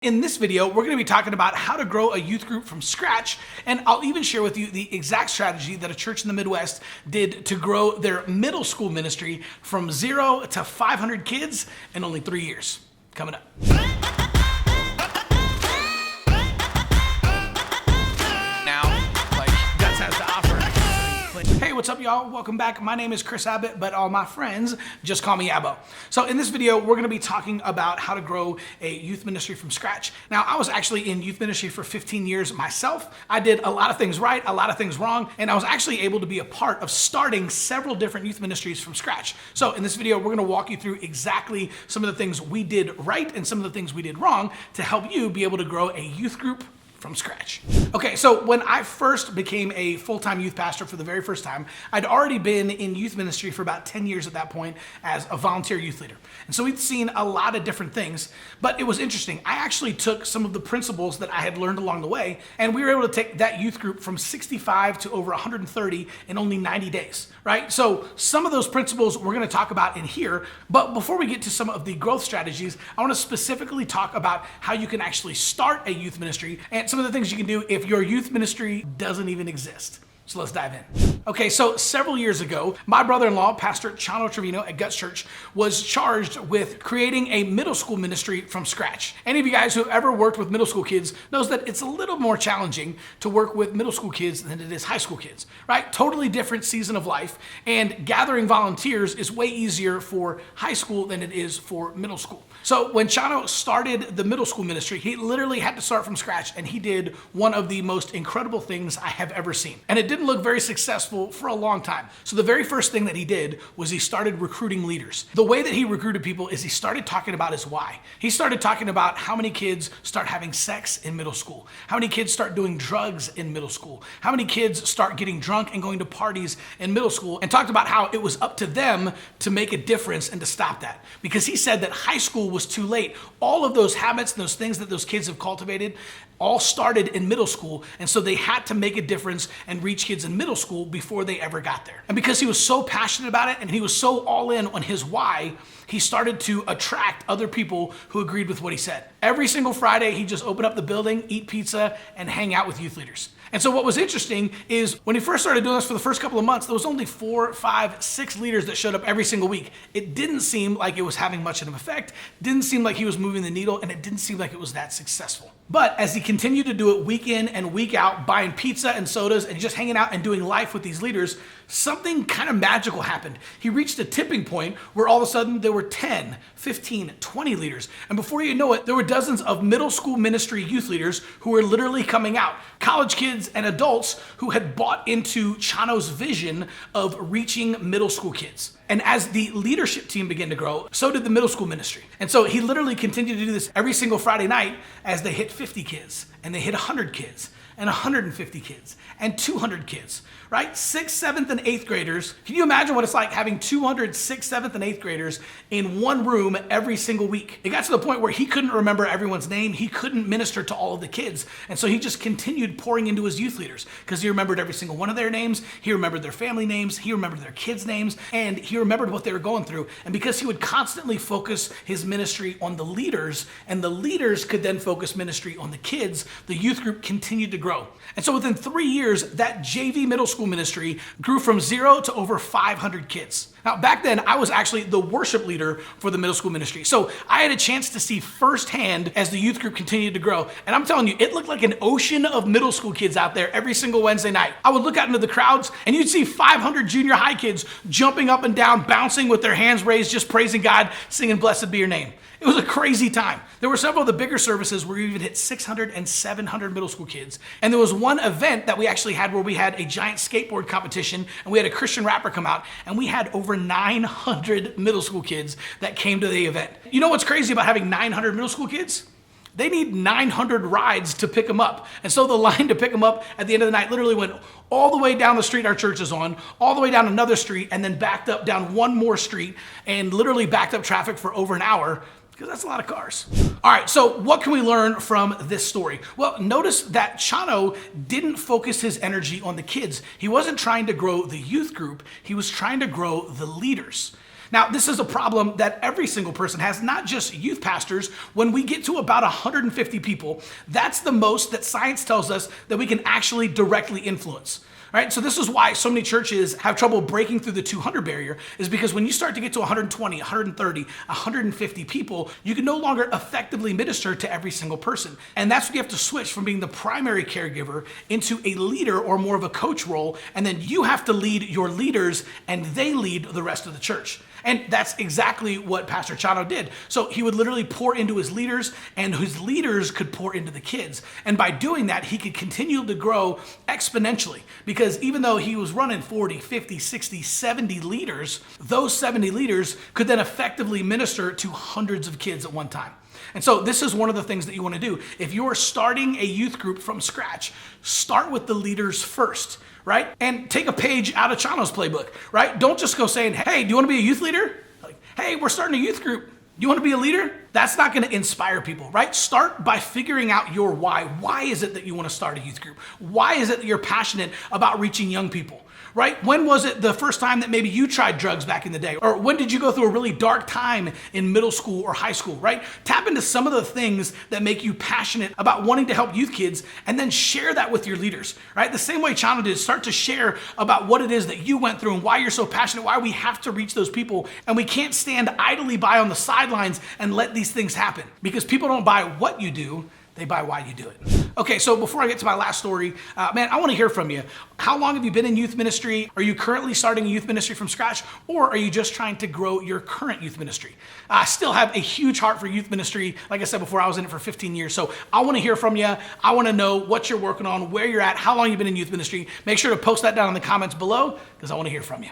In this video, we're going to be talking about how to grow a youth group from scratch, and I'll even share with you the exact strategy that a church in the Midwest did to grow their middle school ministry from 0 to 500 kids in only 3 years. Coming up. Hey, what's up, y'all? Welcome back. My name is Chris Abbott, but all my friends just call me Abbo. So in this video, we're going to be talking about how to grow a youth ministry from scratch. Now, I was actually in youth ministry for 15 years myself. I did a lot of things right, a lot of things wrong, and I was actually able to be a part of starting several different youth ministries from scratch. So in this video, we're going to walk you through exactly some of the things we did right and some of the things we did wrong to help you be able to grow a youth group from scratch. Okay, so when I first became a full-time youth pastor for the very first time, I'd already been in youth ministry for about 10 years at that point as a volunteer youth leader. And so we'd seen a lot of different things, but it was interesting. I actually took some of the principles that I had learned along the way, and we were able to take that youth group from 65 to over 130 in only 90 days, right? So some of those principles we're gonna talk about in here, but before we get to some of the growth strategies, I wanna specifically talk about how you can actually start a youth ministry and some of the things you can do if your youth ministry doesn't even exist. So let's dive in. Okay, so several years ago, my brother-in-law, Pastor Chano Trevino at Guts Church, was charged with creating a middle school ministry from scratch. Any of you guys who have ever worked with middle school kids knows that it's a little more challenging to work with middle school kids than it is high school kids, right? Totally different season of life, and gathering volunteers is way easier for high school than it is for middle school. So when Chano started the middle school ministry, he literally had to start from scratch, and he did one of the most incredible things I have ever seen. And it didn't look very successful for a long time. So the very first thing that he did was he started recruiting leaders. The way that he recruited people is he started talking about his why. He started talking about how many kids start having sex in middle school, how many kids start doing drugs in middle school, how many kids start getting drunk and going to parties in middle school, and talked about how it was up to them to make a difference and to stop that. Because he said that high school was too late. All of those habits and those things that those kids have cultivated all started in middle school, and so they had to make a difference and reach kids in middle school before they ever got there. And because he was so passionate about it and he was so all in on his why, he started to attract other people who agreed with what he said. Every single Friday, he'd just open up the building, eat pizza, and hang out with youth leaders. And so what was interesting is when he first started doing this for the first couple of months, there was only 4, 5, 6 leaders that showed up every single week. It didn't seem like it was having much of an effect, didn't seem like he was moving the needle, and it didn't seem like it was that successful. But as he continued to do it week in and week out, buying pizza and sodas and just hanging out and doing life with these leaders, something kind of magical happened. He reached a tipping point where all of a sudden there were 10, 15, 20 leaders. And before you know it, there were dozens of middle school ministry youth leaders who were literally coming out. College kids and adults who had bought into Chano's vision of reaching middle school kids. And as the leadership team began to grow, so did the middle school ministry. And so he literally continued to do this every single Friday night as they hit 50 kids, and they hit 100 kids, and 150 kids, and 200 kids, right? 6th, 7th, and 8th graders. Can you imagine what it's like having 200 6th, 7th, and 8th graders in one room every single week? It got to the point where he couldn't remember everyone's name. He couldn't minister to all of the kids. And so he just continued pouring into his youth leaders because he remembered every single one of their names. He remembered their family names. He remembered their kids' names, and he remembered what they were going through. And because he would constantly focus his ministry on the leaders, and the leaders could then focus ministry on the kids, the youth group continued to grow. And so within 3 years, that JV middle school ministry grew from 0 to over 500 kids. Now, back then, I was actually the worship leader for the middle school ministry. So I had a chance to see firsthand as the youth group continued to grow. And I'm telling you, it looked like an ocean of middle school kids out there every single Wednesday night. I would look out into the crowds and you'd see 500 junior high kids jumping up and down, bouncing with their hands raised, just praising God, singing, "Blessed be your name." It was a crazy time. There were several of the bigger services where we even hit 600 and 700 middle school kids. And there was one event that we actually had where we had a giant skateboard competition, and we had a Christian rapper come out, and we had over 900 middle school kids that came to the event. You know what's crazy about having 900 middle school kids? They need 900 rides to pick them up. And so the line to pick them up at the end of the night literally went all the way down the street our church is on, all the way down another street, and then backed up down one more street and literally backed up traffic for over an hour, because that's a lot of cars. All right, so what can we learn from this story? Well, notice that Chano didn't focus his energy on the kids. He wasn't trying to grow the youth group. He was trying to grow the leaders. Now, this is a problem that every single person has, not just youth pastors. When we get to about 150 people, that's the most that science tells us that we can actually directly influence. Right? So this is why so many churches have trouble breaking through the 200 barrier, is because when you start to get to 120, 130, 150 people, you can no longer effectively minister to every single person. And that's when you have to switch from being the primary caregiver into a leader or more of a coach role. And then you have to lead your leaders and they lead the rest of the church. And that's exactly what Pastor Chano did. So he would literally pour into his leaders, and his leaders could pour into the kids. And by doing that, he could continue to grow exponentially, because even though he was running 40, 50, 60, 70 leaders, those 70 leaders could then effectively minister to hundreds of kids at one time. And so this is one of the things that you want to do. If you're starting a youth group from scratch, start with the leaders first, right? And take a page out of Chano's playbook, right? Don't just go saying, hey, do you want to be a youth leader? Like, hey, we're starting a youth group. You want to be a leader? That's not going to inspire people, right? Start by figuring out your why. Why is it that you want to start a youth group? Why is it that you're passionate about reaching young people? Right? When was it the first time that maybe you tried drugs back in the day? Or when did you go through a really dark time in middle school or high school, right? Tap into some of the things that make you passionate about wanting to help youth kids, and then share that with your leaders, right? The same way Chano did, start to share about what it is that you went through and why you're so passionate, why we have to reach those people, and we can't stand idly by on the sidelines and let these things happen, because people don't buy what you do, they buy why you do it. Okay, so before I get to my last story, man, I want to hear from you. How long have you been in youth ministry? Are you currently starting a youth ministry from scratch, or are you just trying to grow your current youth ministry? I still have a huge heart for youth ministry. Like I said before, I was in it for 15 years. So I want to hear from you. I want to know what you're working on, where you're at, how long you've been in youth ministry. Make sure to post that down in the comments below, because I want to hear from you.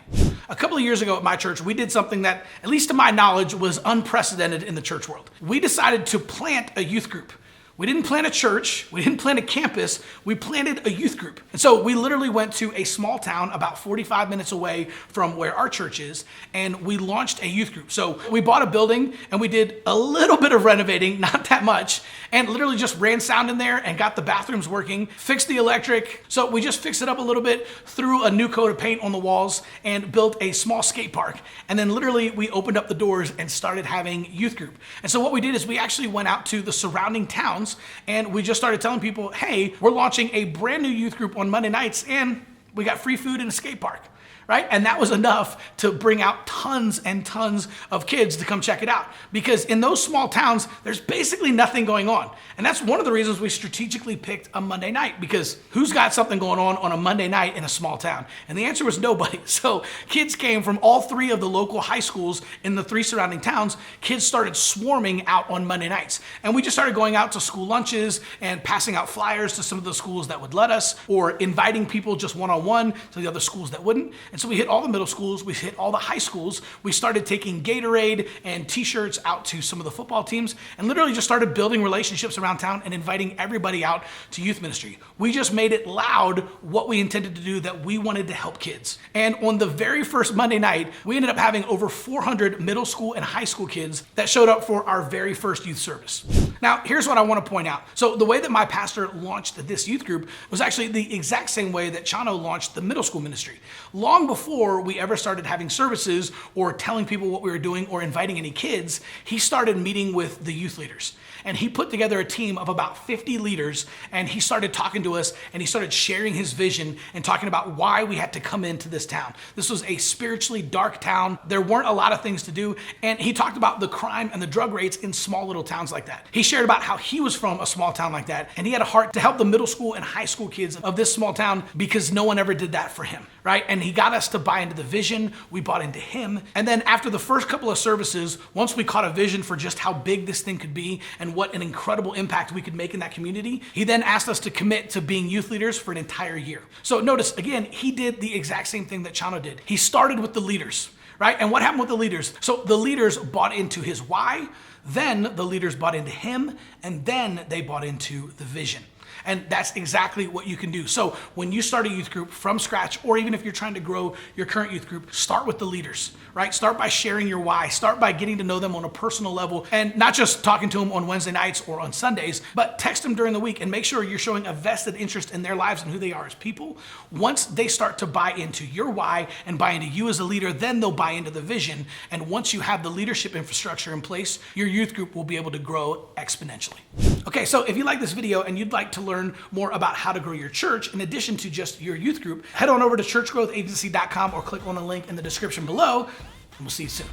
A couple of years ago at my church, we did something that, at least to my knowledge, was unprecedented in the church world. We decided to plant a youth group. We didn't plant a church, we didn't plant a campus, we planted a youth group. And so we literally went to a small town about 45 minutes away from where our church is, and we launched a youth group. So we bought a building and we did a little bit of renovating, not that much, and literally just ran sound in there and got the bathrooms working, fixed the electric. So we just fixed it up a little bit, threw a new coat of paint on the walls, and built a small skate park. And then literally we opened up the doors and started having youth group. And so what we did is we actually went out to the surrounding towns, and we just started telling people, hey, we're launching a brand new youth group on Monday nights, and we got free food in a skate park. Right? And that was enough to bring out tons and tons of kids to come check it out. Because in those small towns, there's basically nothing going on. And that's one of the reasons we strategically picked a Monday night, because who's got something going on a Monday night in a small town? And the answer was nobody. So kids came from all three of the local high schools in the three surrounding towns. Kids started swarming out on Monday nights. And we just started going out to school lunches and passing out flyers to some of the schools that would let us, or inviting people just one-on-one to the other schools that wouldn't. And so we hit all the middle schools, we hit all the high schools. We started taking Gatorade and t-shirts out to some of the football teams, and literally just started building relationships around town and inviting everybody out to youth ministry. We just made it loud what we intended to do, that we wanted to help kids. And on the very first Monday night, we ended up having over 400 middle school and high school kids that showed up for our very first youth service. Now, here's what I want to point out. So the way that my pastor launched this youth group was actually the exact same way that Chano launched the middle school ministry. Long before we ever started having services or telling people what we were doing or inviting any kids, he started meeting with the youth leaders. And he put together a team of about 50 leaders, and he started talking to us, and he started sharing his vision and talking about why we had to come into this town. This was a spiritually dark town. There weren't a lot of things to do. And he talked about the crime and the drug rates in small little towns like that. He shared about how he was from a small town like that, and he had a heart to help the middle school and high school kids of this small town, because no one ever did that for him, right? And he got us to buy into the vision. We bought into him. And then after the first couple of services, once we caught a vision for just how big this thing could be and what an incredible impact we could make in that community, he then asked us to commit to being youth leaders for an entire year. So notice, again, he did the exact same thing that Chano did. He started with the leaders, right? And what happened with the leaders? So the leaders bought into his why, then the leaders bought into him, and then they bought into the vision. And that's exactly what you can do. So when you start a youth group from scratch, or even if you're trying to grow your current youth group, start with the leaders, right? Start by sharing your why. Start by getting to know them on a personal level, and not just talking to them on Wednesday nights or on Sundays, but text them during the week and make sure you're showing a vested interest in their lives and who they are as people. Once they start to buy into your why and buy into you as a leader, then they'll buy into the vision. And once you have the leadership infrastructure in place, your youth group will be able to grow exponentially. Okay, so if you like this video and you'd like to learn more about how to grow your church in addition to just your youth group, head on over to churchgrowthagency.com or click on the link in the description below, and we'll see you soon.